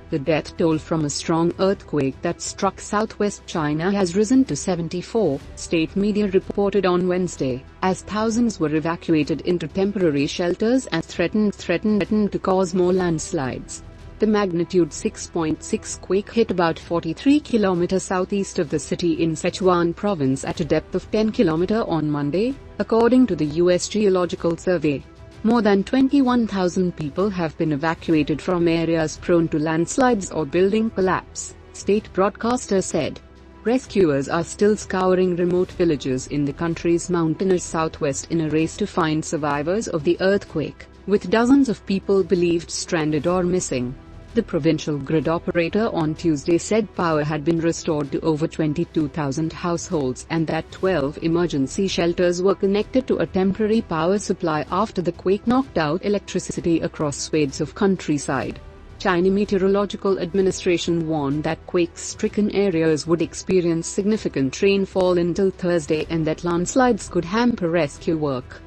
The death toll from a strong earthquake that struck southwest China has risen to 74, state media reported on Wednesday, as thousands were evacuated into temporary shelters and threatened to cause more landslides. The magnitude 6.6 quake hit about 43 km southeast of the city in Sichuan province at a depth of 10 km on Monday, according to the U.S. Geological Survey. More than 21,000 people have been evacuated from areas prone to landslides or building collapse, state broadcaster said. Rescuers are still scouring remote villages in the country's mountainous southwest in a race to find survivors of the earthquake, with dozens of people believed stranded or missing. The provincial grid operator on Tuesday said power had been restored to over 22,000 households and that 12 emergency shelters were connected to a temporary power supply after the quake knocked out electricity across swathes of countryside. China Meteorological Administration warned that quake-stricken areas would experience significant rainfall until Thursday and that landslides could hamper rescue work.